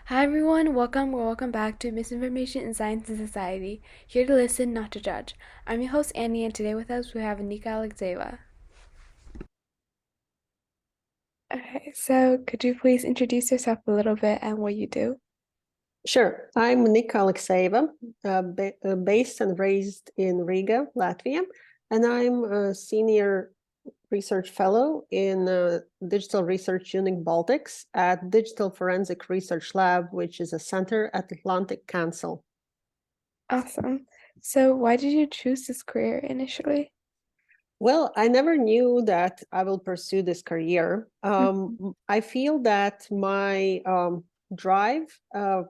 Hi everyone, welcome back to Misinformation in Science and Society. Here to listen, not to judge. I'm your host Annie, and today with us we have Nika Aleksejeva. Okay, so could you please introduce yourself a little bit and what you do? Sure. I'm Nika Aleksejeva, based and raised in Riga, Latvia, and I'm a senior research fellow in digital research unit Baltics at Digital Forensic Research Lab, which is a center at the Atlantic Council. Awesome. So why did you choose this career initially? Well, I never knew that I will pursue this career. I feel that my drive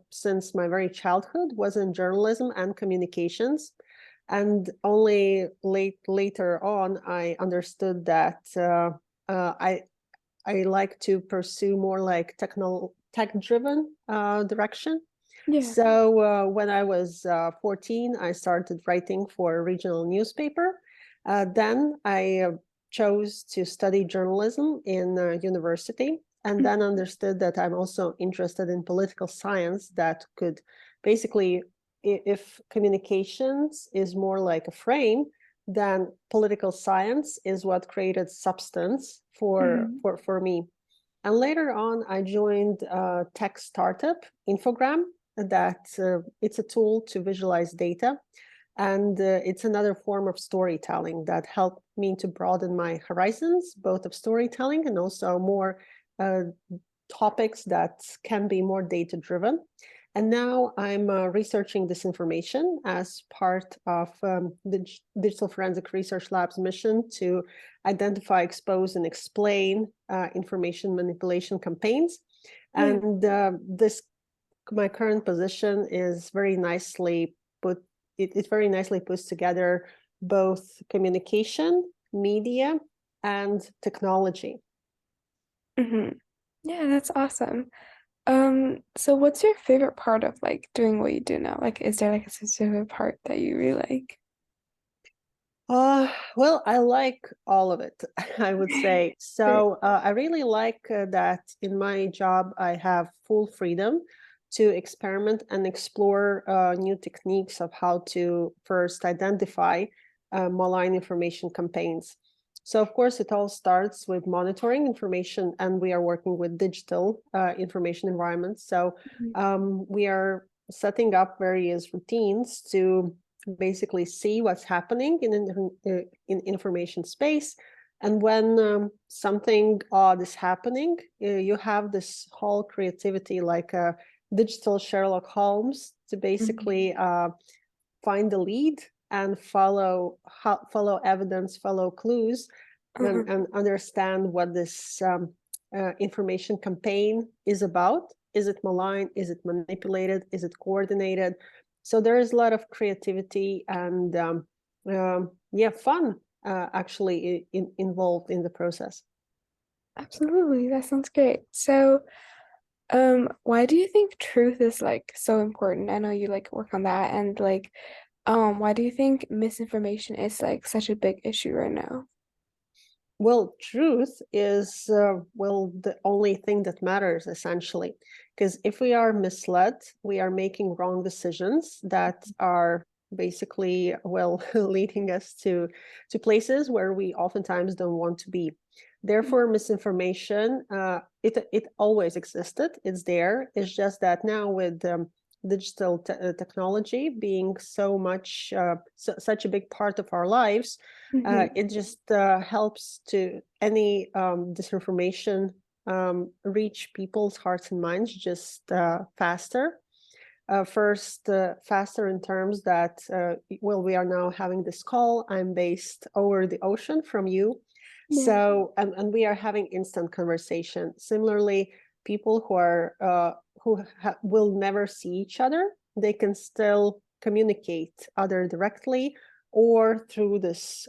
since my very childhood was in journalism and communications. And only later on, I understood that I like to pursue more like tech-driven direction. Yeah. So when I was 14, I started writing for a regional newspaper. Then I chose to study journalism in university, and then understood that I'm also interested in political science that could basically, if communications is more like a frame, then political science is what created substance for me. And later on, I joined a tech startup, Infogram, that it's a tool to visualize data. And it's another form of storytelling that helped me to broaden my horizons, both of storytelling and also more uh, topics that can be more data-driven. And now I'm researching disinformation as part of the Digital Forensic Research Lab's mission to identify, expose, and explain information manipulation campaigns. Yeah. And my current position is very nicely put. It very nicely puts together both communication, media, and technology. Mm-hmm. Yeah, that's awesome. So what's your favorite part of like doing what you do now? Like, is there like a specific part that you really like? Well, I like all of it, I would say. Great. So I really like that in my job, I have full freedom to experiment and explore new techniques of how to first identify malign information campaigns. So, of course, it all starts with monitoring information, and we are working with digital information environments. So we are setting up various routines to basically see what's happening in information space. And when something odd is happening, you have this whole creativity like a digital Sherlock Holmes to basically find the lead and follow evidence, follow clues, and understand what this information campaign is about. Is it malign? Is it manipulated? Is it coordinated? So there is a lot of creativity and fun actually involved in the process. Absolutely, that sounds great. So, why do you think truth is like so important? I know you like work on that and like, why do you think misinformation is like such a big issue right now? Well, truth is, the only thing that matters, essentially. Because if we are misled, we are making wrong decisions that are basically, leading us to places where we oftentimes don't want to be. Therefore, misinformation, it always existed. It's there. It's just that now with digital technology being so much, such a big part of our lives, Mm-hmm. it just helps to any disinformation reach people's hearts and minds just faster. First, faster in terms that, we are now having this call. I'm based over the ocean from you. Yeah. So, and we are having instant conversation. Similarly, people who are will never see each other, they can still communicate either directly or through this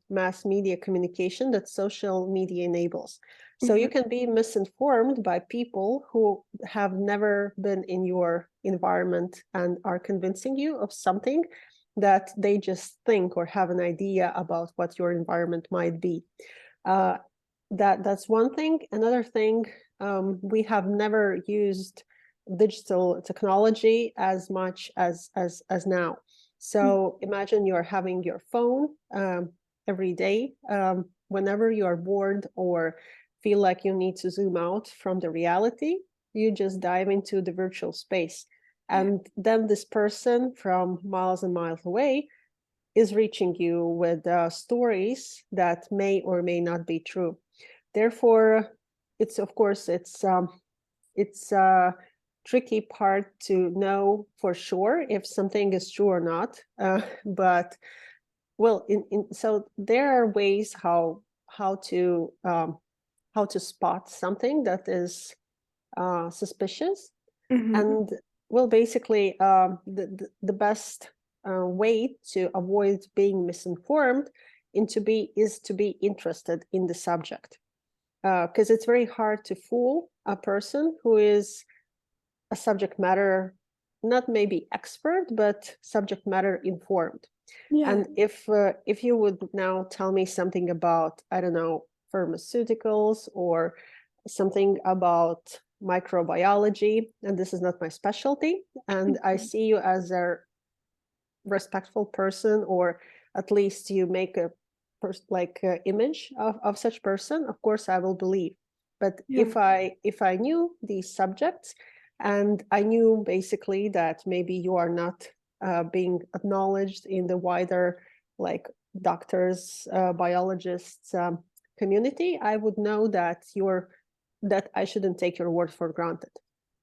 mass media communication that social media enables. So you Mm-hmm. can be misinformed by people who have never been in your environment and are convincing you of something that they just think or have an idea about what your environment might be. Uh, that's one thing. Another thing, we have never used digital technology as much as now. So imagine you're having your phone every day. Whenever you are bored or feel like you need to zoom out from the reality, you just dive into the virtual space. Yeah. And then this person from miles and miles away is reaching you with stories that may or may not be true. Therefore, it's of course it's a tricky part to know for sure if something is true or not. But well, so there are ways how to spot something that is suspicious. Mm-hmm. And well, basically, the best way to avoid being misinformed is to be interested in the subject, because it's very hard to fool a person who is a subject matter, not maybe expert, but subject matter informed. Yeah. And if you would now tell me something about, I don't know, pharmaceuticals or something about microbiology, and this is not my specialty, and I Mhm. see you as a respectful person, or at least you make a image of such person, of course I will believe. But Yeah. if I knew these subjects, and I knew basically that maybe you are not being acknowledged in the wider, like, doctors, biologists community, I would know that I shouldn't take your word for granted.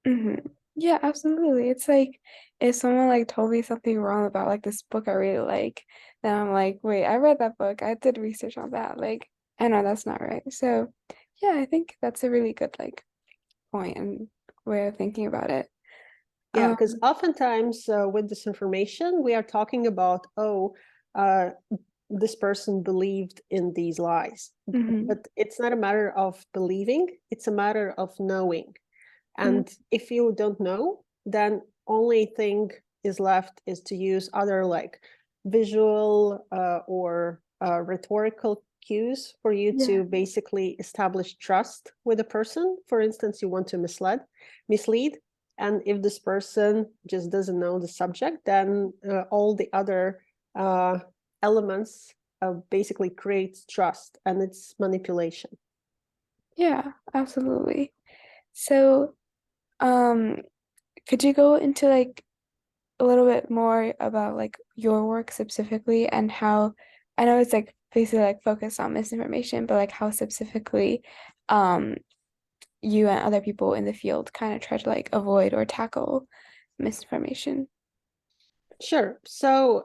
Hmm. Yeah, absolutely. It's like if someone like told me something wrong about like this book I really like, then I'm like, wait, I read that book. I did research on that. Like, I know that's not right. So, yeah, I think that's a really good like point and way of thinking about it. Yeah, because Um, oftentimes with disinformation, we are talking about, oh, uh, this person believed in these lies. mhm. But it's not a matter of believing, it's a matter of knowing. Mhm. And if you don't know, then only thing is left is to use other, like, visual or rhetorical cues for you Yeah. to basically establish trust with a person. For instance, you want to mislead, and if this person just doesn't know the subject, then all the other uh, elements basically create trust, and it's manipulation. Yeah, absolutely. So, um, could you go into like a little bit more about like your work specifically and how I know it's like basically like focused on misinformation, but like how specifically um you and other people in the field kind of try to like avoid or tackle misinformation. Sure. So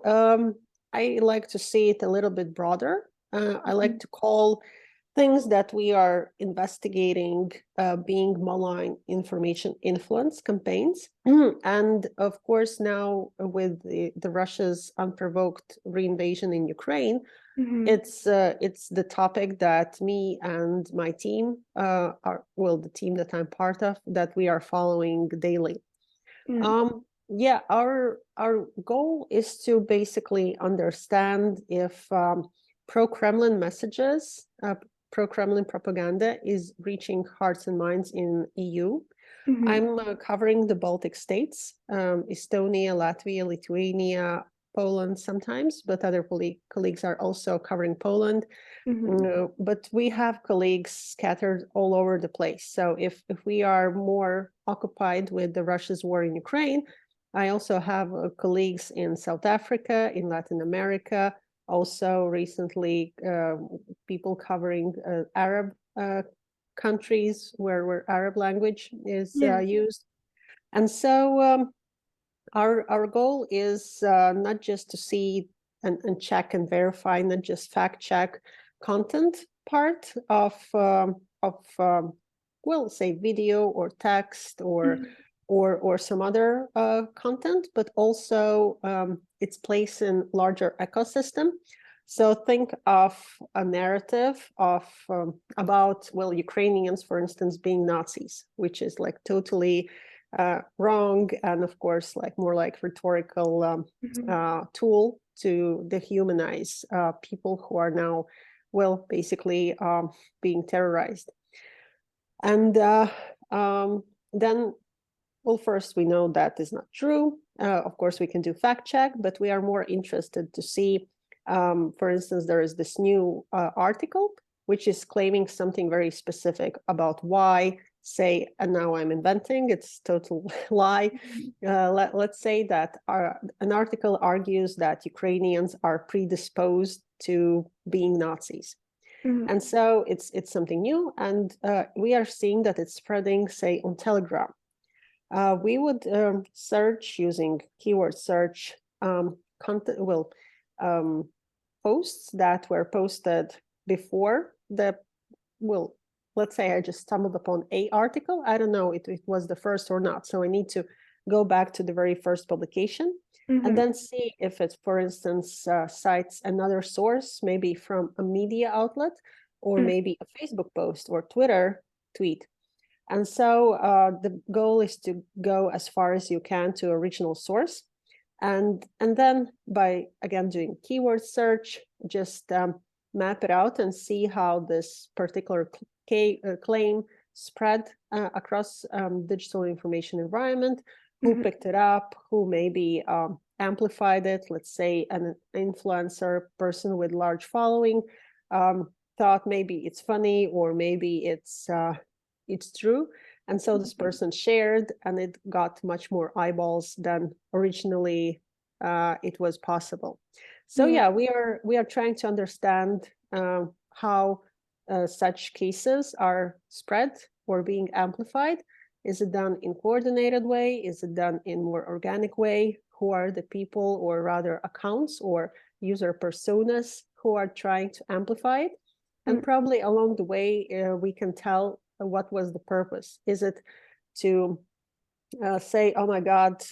I like to see it a little bit broader. I like Mhm. to call things that we are investigating being malign information influence campaigns. And of course, now with the Russia's unprovoked reinvasion in Ukraine, Mhm. it's the topic that me and my team the team that I'm part of, that we are following daily. Mhm. Yeah, our goal is to basically understand if pro-Kremlin messages, pro-Kremlin propaganda is reaching hearts and minds in EU. Mhm. I'm covering the Baltic states, Estonia, Latvia, Lithuania, Poland sometimes, but other colleagues are also covering Poland. Mhm. No, but we have colleagues scattered all over the place. So if we are more occupied with the Russia's war in Ukraine, I also have colleagues in South Africa, in Latin America, also recently people covering Arab countries where Arab language is Yeah. used. And so our goal is not just to see and check and verify, not just fact check content part of well, say video or text Mhm. or some other content, but also its place in larger ecosystem. So think of a narrative of about, well, Ukrainians, for instance, being Nazis, which is like totally wrong, and of course, like more like rhetorical Mhm. tool to dehumanize people who are now, well, basically being terrorized. And then well, first, we know that is not true. Of course, we can do fact check, but we are more interested to see, for instance, there is this new article, which is claiming something very specific about why, say, and now I'm inventing, it's total lie. Let's say that an article argues that Ukrainians are predisposed to being Nazis. Mm-hmm. And so it's something new, and we are seeing that it's spreading, say, on Telegram. We would search using keyword search content, posts that were posted before let's say I just stumbled upon a article. I don't know if it was the first or not. So I need to go back to the very first publication and then see if it, for instance, cites another source, maybe from a media outlet or maybe a Facebook post or Twitter tweet. And so the goal is to go as far as you can to original source. And then by, again, doing keyword search, just map it out and see how this particular claim spread across digital information environment, who picked it up, who maybe amplified it. Let's say an influencer person with large following thought maybe it's funny or maybe it's true. And so this person shared and it got much more eyeballs than originally it was possible. So yeah, we are trying to understand how such cases are spread or being amplified. Is it done in coordinated way? Is it done in more organic way? Who are the people, or rather accounts or user personas, who are trying to amplify it? And probably along the way, we can tell what was the purpose. Is it to say, oh my God,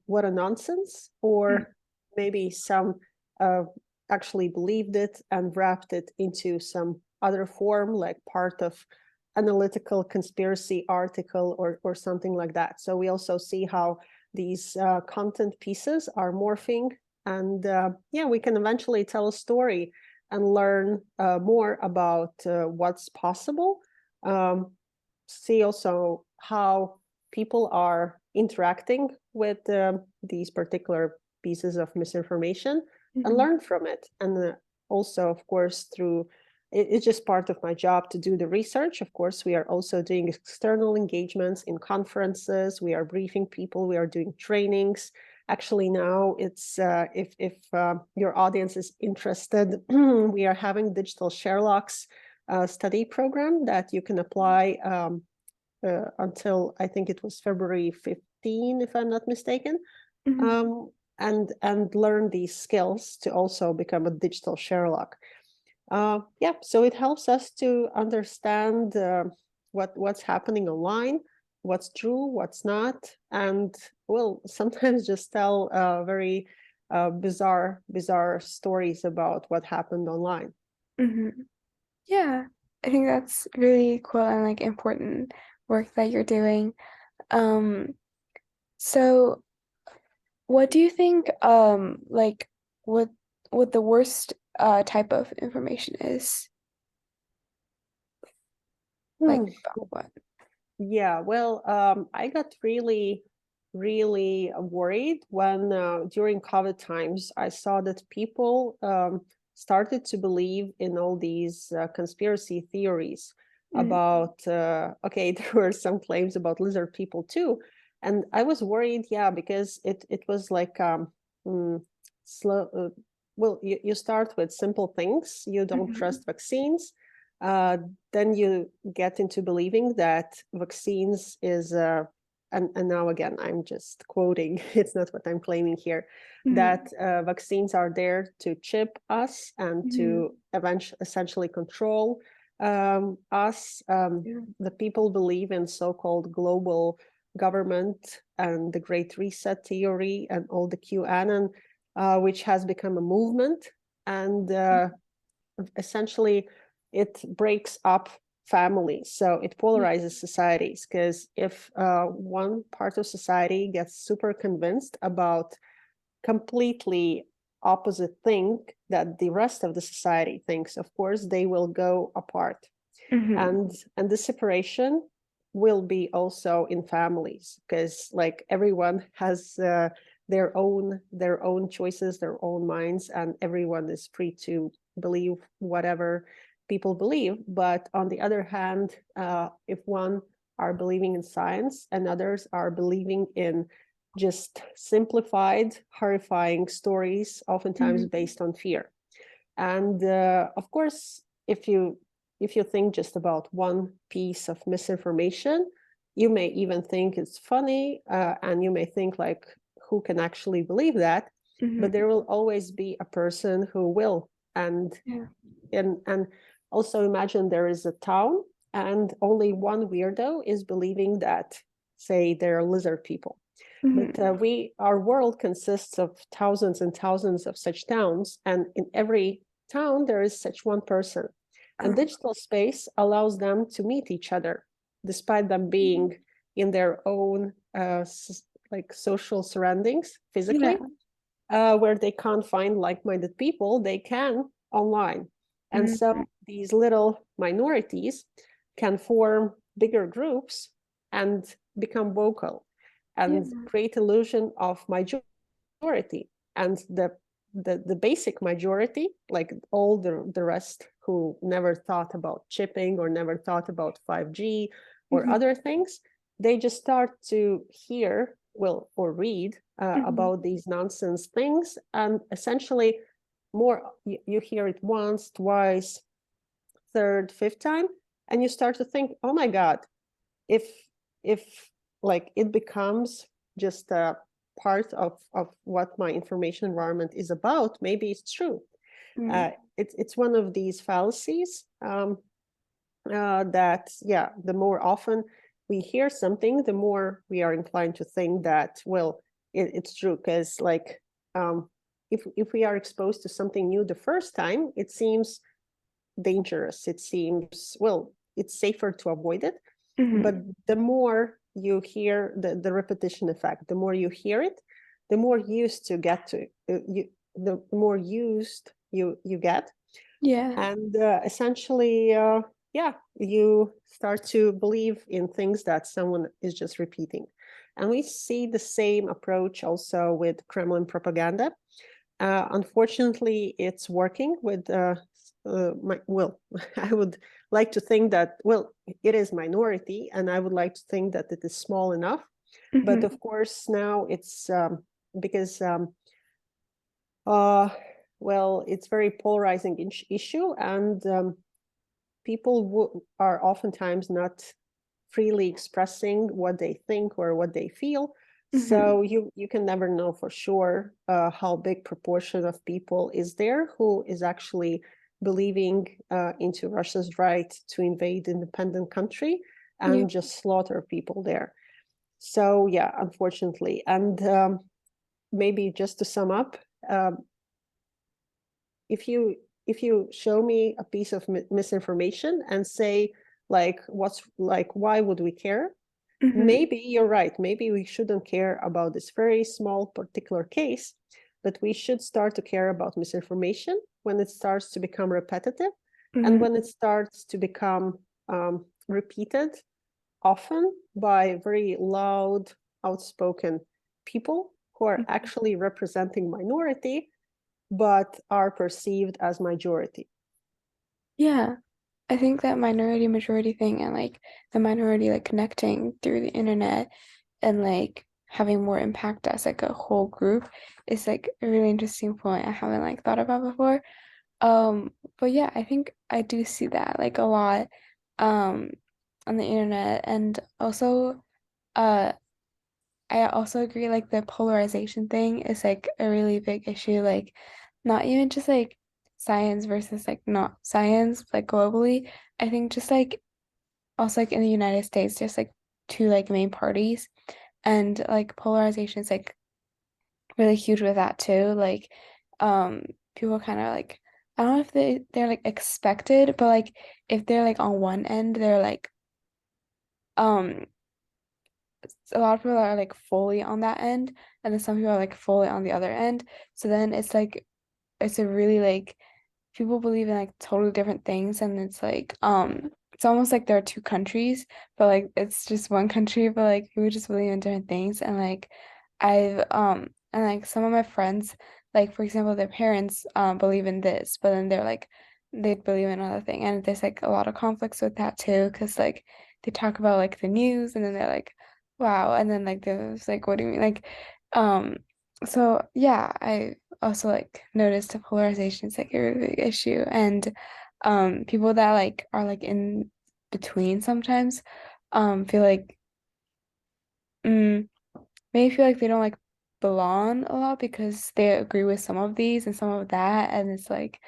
what a nonsense? Or maybe some actually believed it and wrapped it into some other form, like part of analytical conspiracy article or something like that. So we also see how these content pieces are morphing. And yeah, we can eventually tell a story and learn more about what's possible. See also how people are interacting with these particular pieces of misinformation and learn from it. And also, of course, through it's just part of my job to do the research. Of course, we are also doing external engagements in conferences. We are briefing people. We are doing trainings. Actually, now it's if your audience is interested, we are having digital Sherlock's study program that you can apply until I think it was February 15, if I'm not mistaken, and learn these skills to also become a digital Sherlock. Yeah, so it helps us to understand what's happening online, what's true, what's not, and well, sometimes just tell very bizarre stories about what happened online. Yeah, I think that's really cool and like important work that you're doing. So what do you think like what the worst type of information is? Like about what? Yeah, well, I got really worried when during COVID times I saw that people started to believe in all these conspiracy theories about okay, there were some claims about lizard people too, and I was worried, yeah, because it was like slow. Well, you start with simple things. You don't trust vaccines. Then you get into believing that vaccines is and now again, I'm just quoting, it's not what I'm claiming here, that vaccines are there to chip us and to essentially control us. The people believe in so-called global government and the Great Reset theory and all the QAnon, which has become a movement. And essentially, it breaks up families. So it polarizes societies, because if one part of society gets super convinced about completely opposite thing that the rest of the society thinks, of course, they will go apart. And the separation will be also in families, because like everyone has their own choices, their own minds, and everyone is free to believe whatever people believe. But on the other hand, if one are believing in science and others are believing in just simplified, horrifying stories, oftentimes Mhm. based on fear. And of course, if you think just about one piece of misinformation, you may even think it's funny, and you may think like, who can actually believe that? But Mhm. there will always be a person who will. And Yeah. and also imagine there is a town and only one weirdo is believing that, say, they're lizard people. But Mhm. our world consists of thousands and thousands of such towns, and in every town there is such one person. And Oh. digital space allows them to meet each other, despite them Mhm. being in their own like social surroundings Yeah. physically, where they can't find like-minded people, they can online. And so Mhm. these little minorities can form bigger groups and become vocal Yeah. and create illusion of majority. And the basic majority, like all the rest who never thought about chipping or never thought about 5G or Mhm. other things, they just start to hear, well, or read Mhm. about these nonsense things, and essentially more you hear it once, twice, third, fifth time, and you start to think, oh my god, if if like it becomes just a part of what my information environment is about, maybe it's true. Mhm. It's one of these fallacies, that, yeah, the more often we hear something, the more we are inclined to think that, well, it's true. Because like, if we are exposed to something new the first time, it seems dangerous. It seems, well, it's safer to avoid it. But Mhm. the more you hear the repetition effect, the more you hear it, the more used to get to the more used you get. Yeah. And essentially, yeah, you start to believe in things that someone is just repeating. And we see the same approach also with Kremlin propaganda. Unfortunately, it's working with well, I would like to think that, well, it is minority, and I would like to think that it is small enough. But Mhm. of course, now it's because uh, well, it's very polarizing issue, and people are oftentimes not freely expressing what they think or what they feel. Mhm. So you can never know for sure how big proportion of people is there who is actually believing into Russia's right to invade independent country Yeah. and just slaughter people there. So yeah, unfortunately. And maybe just to sum up, um, if you show me a piece of misinformation and say, like, what's like, why would we care? Mhm. Maybe you're right. Maybe we shouldn't care about this very small particular case, but we should start to care about misinformation when it starts to become repetitive, and Mhm. when it starts to become repeated often by very loud, outspoken people who are Mhm. actually representing minority but are perceived as majority. Yeah. I think that minority majority thing and like the minority like connecting through the internet and like having more impact as like a whole group is like a really interesting point I haven't like thought about before. But yeah, I think I do see that like a lot um on the internet and also uh I also agree like the polarization thing is like a really big issue, like not even just like science versus like not science, like globally. I think just like also like in the United States, there's like two like main parties and like polarization is like really huge with that too. Like um people kind of like I don't know if they're like expected, but like if they're like on one end, they're like um a lot of people are like fully on that end, and then some people are like fully on the other end. So then it's like it's a really like people believe in like totally different things, and it's like it's almost like there are two countries, but like it's just one country, but like we just believe in different things. And like I've and like some of my friends, like for example, their parents believe in this, but then they're like they believe in another thing. And there's like a lot of conflicts with that too, because like they talk about like the news and then they're like, wow, and then like there's like, what do you mean? Like um so yeah, I also like noticed the polarization is like a really big issue. And people that like are like in between sometimes feel like mm, maybe feel like they don't like belong a lot because they agree with some of these and some of that, and it's like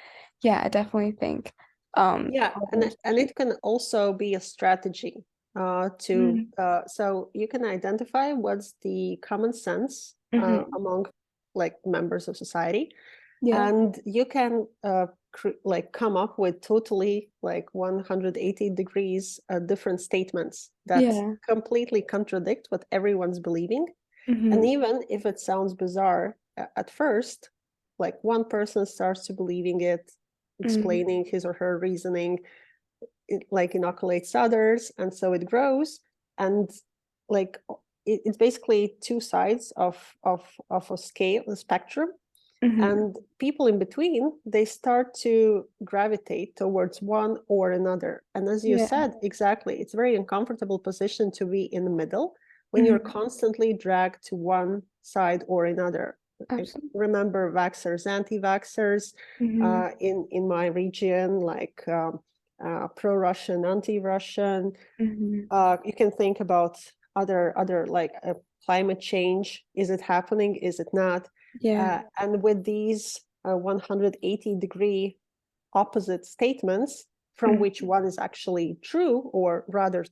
yeah, I definitely think Yeah, and polarization. it can also be a strategy to Mm-hmm. so you can identify what's the common sense Mm-hmm. among like members of society, Yeah. and you can like come up with totally like 180 degrees different statements that Yeah. completely contradict what everyone's believing. And Mm-hmm. even if it sounds bizarre at first, like one person starts to believing it, Mm-hmm. explaining his or her reasoning, it like inoculates others, and so it grows. And like it's basically two sides of a scale, a spectrum, Mm-hmm. and people in between, they start to gravitate towards one or another. And as you Yeah. said, exactly, it's a very uncomfortable position to be in the middle when you're Mm-hmm. constantly dragged to one side or another. I Absolutely. remember vaxxers, anti-vaxxers Mm-hmm. in my region, like pro-Russian, anti-Russian. Mm-hmm. You can think about other like climate change. Is it happening? Is it not? Yeah. And with these 180-degree opposite statements, from which Mm-hmm. one is actually true, or rather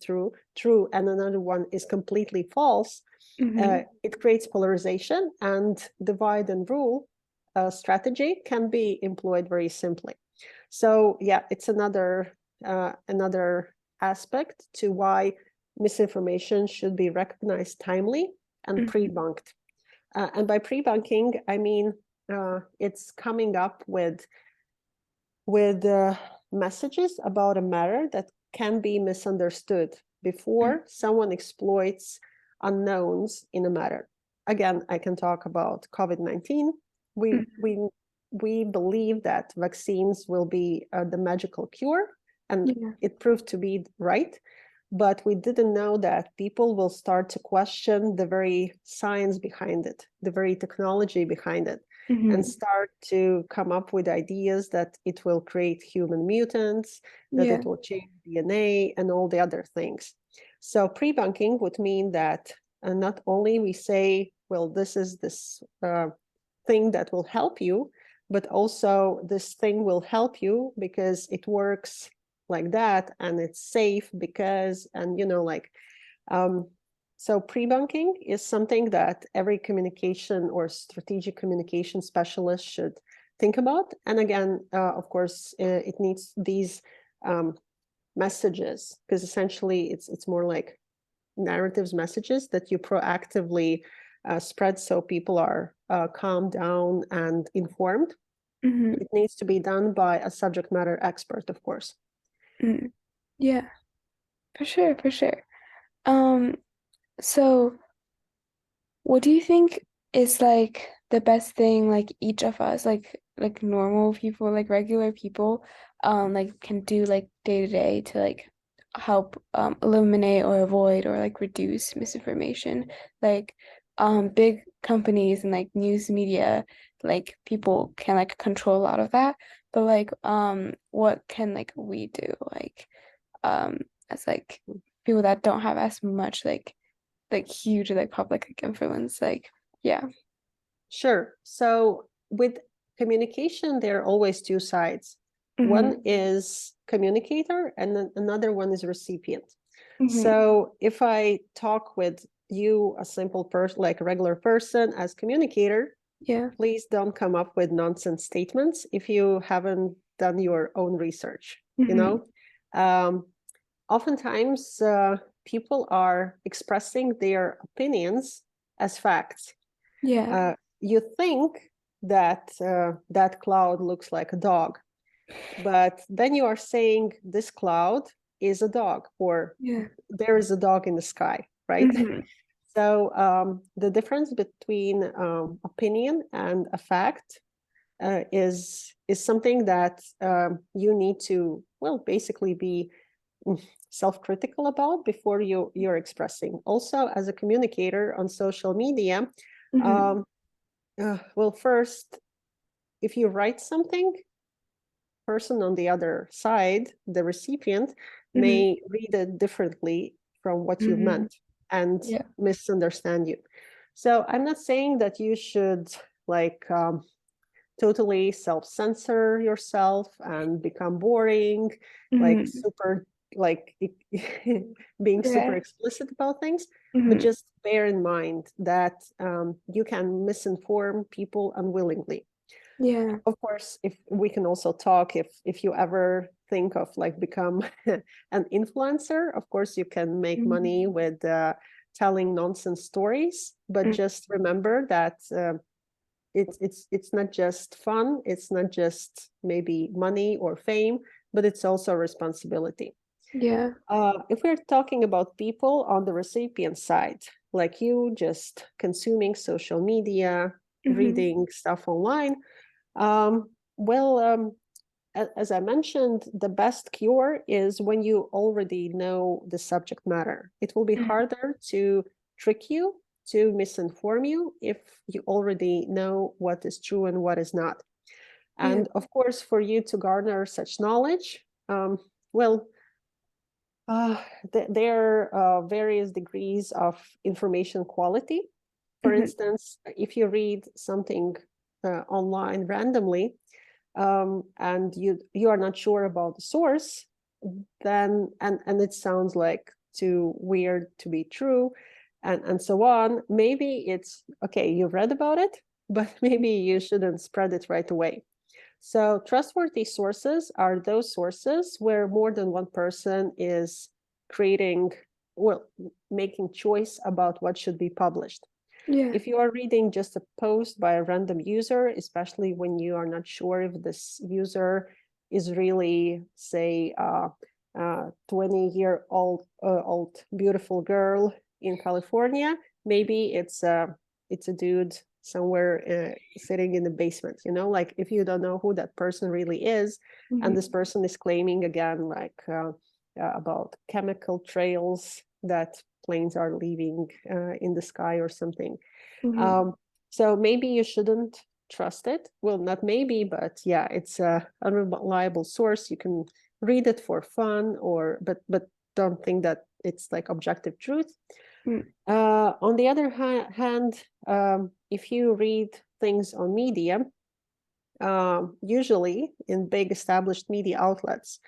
true, and another one is completely false, Mm-hmm. it creates polarization, and divide and rule strategy can be employed very simply. So yeah, it's another aspect to why misinformation should be recognized timely and Mm-hmm. pre-bunked. And by pre-bunking, I mean it's coming up with messages about a matter that can be misunderstood before someone exploits unknowns in a matter. Again, I can talk about COVID-19. We Mm-hmm. we we believe that vaccines will be the magical cure, and Yeah. it proved to be right. But we didn't know that people will start to question the very science behind it, the very technology behind it, and Mm-hmm. start to come up with ideas that it will create human mutants, that Yeah. it will change DNA and all the other things. So pre-bunking would mean that not only we say, well, this is this thing that will help you, but also this thing will help you because it works like that, and it's safe because, and like um, so pre-bunking is something that every communication or strategic communication specialist should think about. And again, of course, it needs these um, messages, because essentially it's more like narratives, messages that you proactively spread so people are calmed down and informed. Mm-hmm. It needs to be done by a subject matter expert, of course. Mm-hmm. Yeah, for sure, for sure. Um, so what do you think is like the best thing like each of us like normal people like regular people like can do like day to day to like help eliminate or avoid or like reduce misinformation like big companies and like news media like people can like control a lot of that, but like what can like we do like um as like people that don't have as much like huge like public like influence like yeah. Sure. So with communication, there are always two sides. One Mm-hmm. is communicator, and then another one is recipient. Mm-hmm. So if I talk with you, a simple person, like a regular person, as communicator, Yeah. please don't come up with nonsense statements if you haven't done your own research. You Mm-hmm. know, um, oftentimes people are expressing their opinions as facts. Yeah. You think that that cloud looks like a dog, but then you are saying this cloud is a dog, or Yeah. there is a dog in the sky, right? Mm-hmm. So the difference between opinion and a fact is something that you need to, well, basically be self-critical about before you're expressing. Also, as a communicator on social media, Mm-hmm. um, well, first, if you write something, person on the other side, the recipient, Mm-hmm. may read it differently from what you Mm-hmm. meant and Yeah. misunderstand you. So I'm not saying that you should like totally self-censor yourself and become boring, like Mm-hmm. super, like being super Yeah. explicit about things, but Mm-hmm. just bear in mind that you can misinform people unwillingly. Yeah. Of course, if we can also talk, if you ever think of like become an influencer, of course you can make money Mm-hmm. with telling nonsense stories, but just remember that it's not just fun, it's not just maybe money or fame, but it's also a responsibility. Yeah. If we're talking about people on the recipient side, like you just consuming social media, Mm-hmm. reading stuff online, well, as I mentioned, the best cure is when you already know the subject matter. It will be harder to trick you, to misinform you, if you already know what is true and what is not. Yeah. And of course, for you to garner such knowledge, well, there are various degrees of information quality. For Mm-hmm. instance, if you read something online randomly, and you are not sure about the source, then and it sounds like too weird to be true, and so on. Maybe it's okay, you read about it, but maybe you shouldn't spread it right away. So trustworthy sources are those sources where more than one person is creating, well, making choice about what should be published. Yeah. If you are reading just a post by a random user, especially when you are not sure if this user is really, say, 20-year-old beautiful girl in California, maybe it's a dude somewhere sitting in the basement. Like if you don't know who that person really is, and this Mm-hmm. person is claiming again, like about chemical trails that planes are leaving in the sky or something. Mm-hmm. Um, so maybe you shouldn't trust it. Well, not maybe, but yeah, it's a unreliable source. You can read it for fun, but don't think that it's like objective truth. On the other hand, if you read things on media, usually in big established media outlets,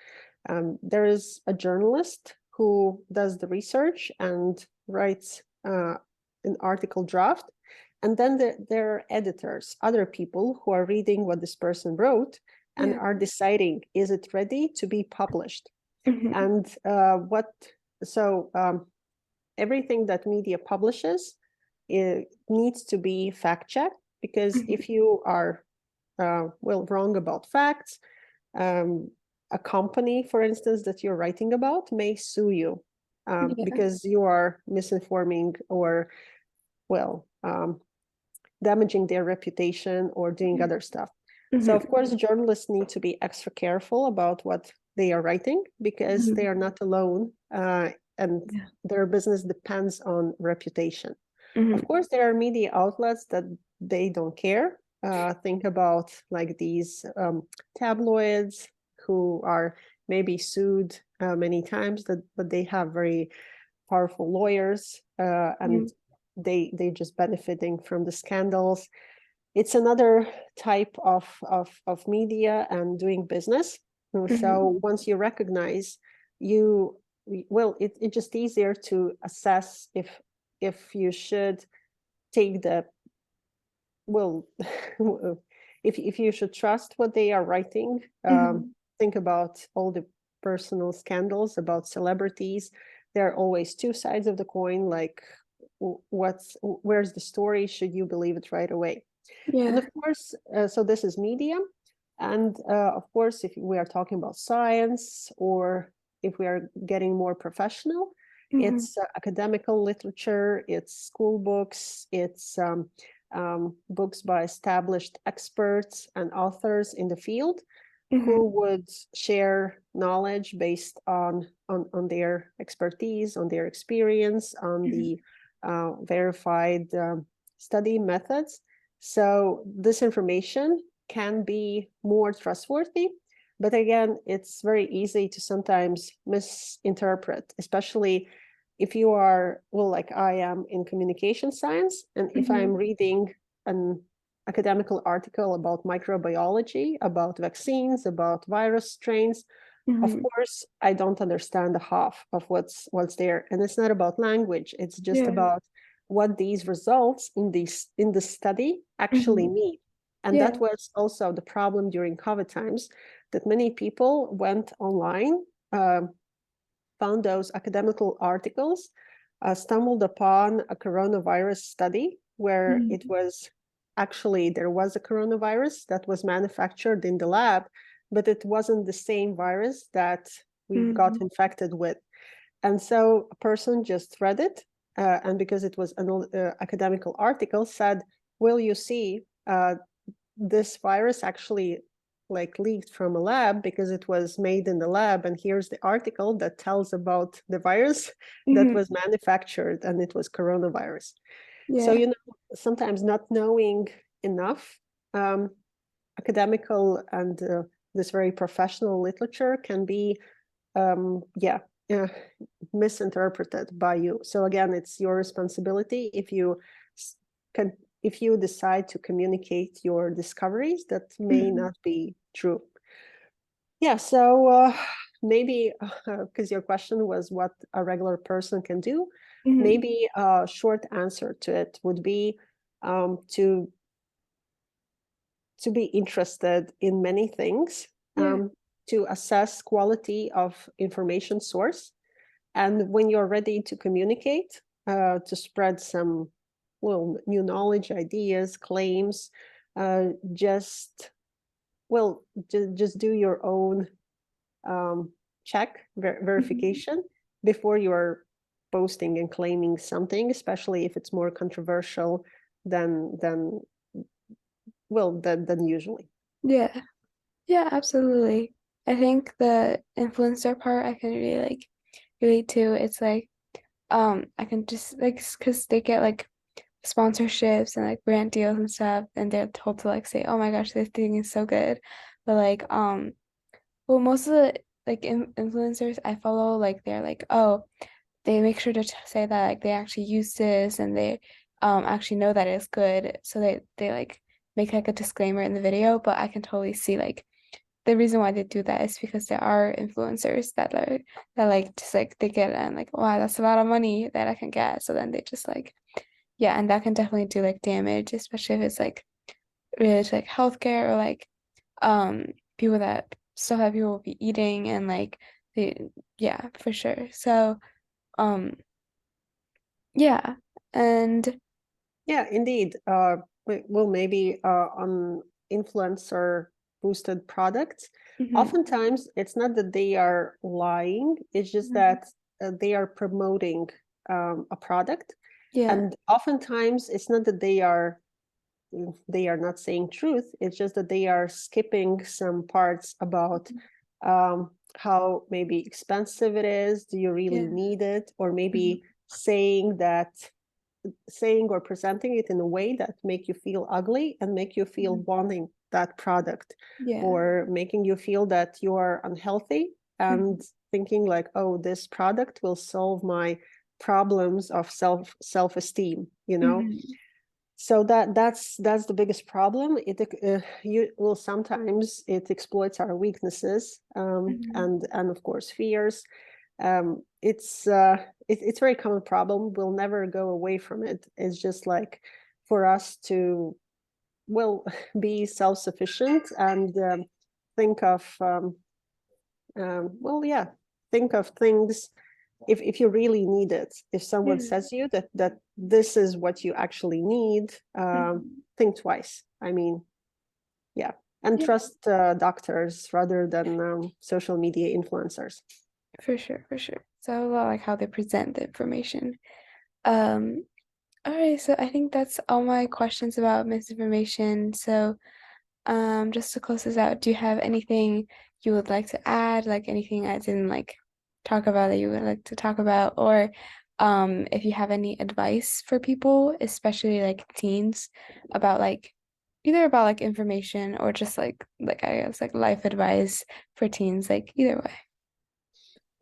there is a journalist who does the research and writes an article draft. And then there are editors, other people who are reading what this person wrote and Yeah. are deciding, is it ready to be published? Mm-hmm. And everything that media publishes, it needs to be fact checked, because Mm-hmm. if you are wrong about facts, um, a company, for instance, that you're writing about may sue you Yeah. because you are misinforming or, well, damaging their reputation or doing other stuff. So, of Mm-hmm. course, journalists need to be extra careful about what they are writing, because they Mm-hmm. are not alone, and Yeah. their business depends on reputation. Of Mm-hmm. course, there are media outlets that they don't care. Think about like these tabloids who are maybe sued many times, but they have very powerful lawyers, and they just benefiting from the scandals. It's another type of media and doing business. Mm-hmm. So once you recognize, you well, it's just easier to assess if you should take the, well, if you should trust what they are writing. Mm-hmm. Think about all the personal scandals about celebrities. There are always two sides of the coin, like where's the story, should you believe it right away? And Yeah. of course, so this is media. And of course, if we are talking about science or if we are getting more professional, Mm-hmm. it's academical literature, it's school books, it's books by established experts and authors in the field Mm-hmm. who would share knowledge based on their expertise, on their experience, on the verified study methods. So this information can be more trustworthy. But again, it's very easy to sometimes misinterpret, especially if you are, well, like I am in communication science, and if Mm-hmm. I'm reading an academical article about microbiology, about vaccines, about virus strains, of Mm-hmm. course, I don't understand the half of what's there. And it's not about language. It's just Yeah. about what these results in the study actually Mm-hmm. mean. And Yeah. that was also the problem during COVID times, that many people went online, found those academical articles, stumbled upon a coronavirus study where it Mm-hmm. was actually, there was a coronavirus that was manufactured in the lab, but it wasn't the same virus that we got Mm-hmm. infected with. And so a person just read it, and because it was an academical article, said, "Will you see, this virus actually like leaked from a lab because it was made in the lab, and here's the article that tells about the virus that Mm-hmm. was manufactured, and it was coronavirus." So, Yeah. sometimes not knowing enough um, academical and this very professional literature can be, yeah, uh, misinterpreted by you. So again, it's your responsibility if you can, if you decide to communicate your discoveries that may Mm-hmm. not be true. Yeah, so maybe because your question was what a regular person can do, Mm-hmm. maybe a short answer to it would be to be interested in many things, Yeah. to assess quality of information source, and when you're ready to communicate, to spread some, well, new knowledge, ideas, claims, just, well, just do your own check, Mm-hmm. verification before you're posting and claiming something, especially if it's more controversial than well than usually. Yeah. Yeah, absolutely. I think the influencer part I can really like relate to. It's like I can just like because they get like sponsorships and like brand deals and stuff, and they're told to like say, "Oh my gosh, this thing is so good," but like well, most of the like influencers I follow, like they're like, oh, they make sure to say that like they actually use this and they actually know that it's good, so they like make like a disclaimer in the video. But I can totally see like the reason why they do that is because there are influencers that like just like they get and like wow, that's a lot of money that I can get, so then they just like yeah, and that can definitely do like damage, especially if it's like related to like healthcare or like um people that still have people will be eating and like they yeah, for sure. So um yeah. And Yeah, indeed. Well, maybe on influencer boosted products, mhm, oftentimes it's not that they are lying, it's just mhm, that they are promoting a product. yeah. And oftentimes it's not that they are not saying truth, it's just that they are skipping some parts about how maybe expensive it is, do you really Yeah. need it, or Mhm, maybe saying or presenting it in a way that make you feel ugly and make you feel mhm, wanting that product, yeah. or making you feel that you are unhealthy and Mhm, thinking like, oh, this product will solve my problems of self-esteem, mhm, so that's the biggest problem. You will sometimes it exploits our weaknesses, mhm, and of course fears. It's very common problem. We'll never go away from it. It's just like for us to, well, be self-sufficient and think of well, yeah, think of things if you really need it. If someone yeah. says you that this is what you actually need, Mhm, think twice. I mean, yeah, and yeah. trust doctors rather than social media influencers. For sure, for sure. So a lot like how they present the information. Um, all right, so I think that's all my questions about misinformation. So, just to close this out, do you have anything you would like to add? Like anything I didn't like talk about that you would like to talk about? Or if you have any advice for people, especially like teens, about like either about like information or just like I guess like life advice for teens, like either way.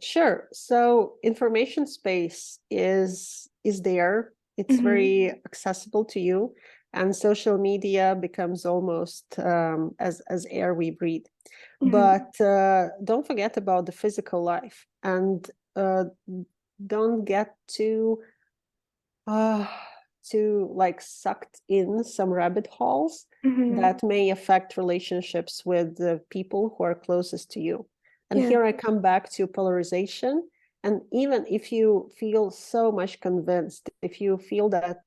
Sure. So information space is there. It's Mm-hmm. very accessible to you, and social media becomes almost as air we breathe. Mm-hmm. But don't forget about the physical life, and don't get uh, too like sucked in some rabbit holes Mm-hmm. that may affect relationships with the people who are closest to you. And Yeah. here I come back to polarization. And even if you feel so much convinced, if you feel that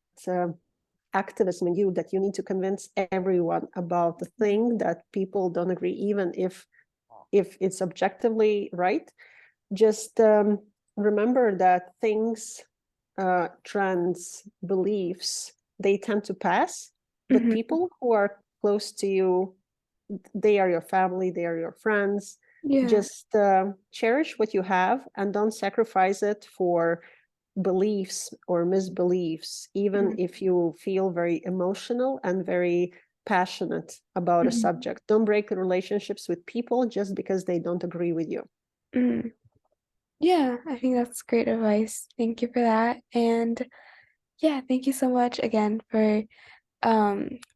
activism in you, that you need to convince everyone about the thing that people don't agree, even if it's objectively right, just remember that things, trends, beliefs, they tend to pass, but Mm-hmm. people who are close to you, they are your family, they are your friends. Yeah. Just cherish what you have and don't sacrifice it for beliefs or misbeliefs, even Mm-hmm. if you feel very emotional and very passionate about a Mm-hmm. subject. Don't break relationships with people just because they don't agree with you. Mm-hmm. Yeah, I think that's great advice. Thank you for that. And yeah, thank you so much again for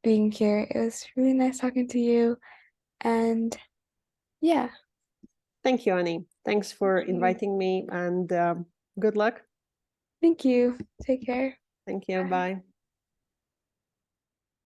being here. It was really nice talking to you. And yeah, Thank you, Annie. Thanks thank for you. inviting me, and good luck. Thank you. Take care. Thank you. Bye. Bye.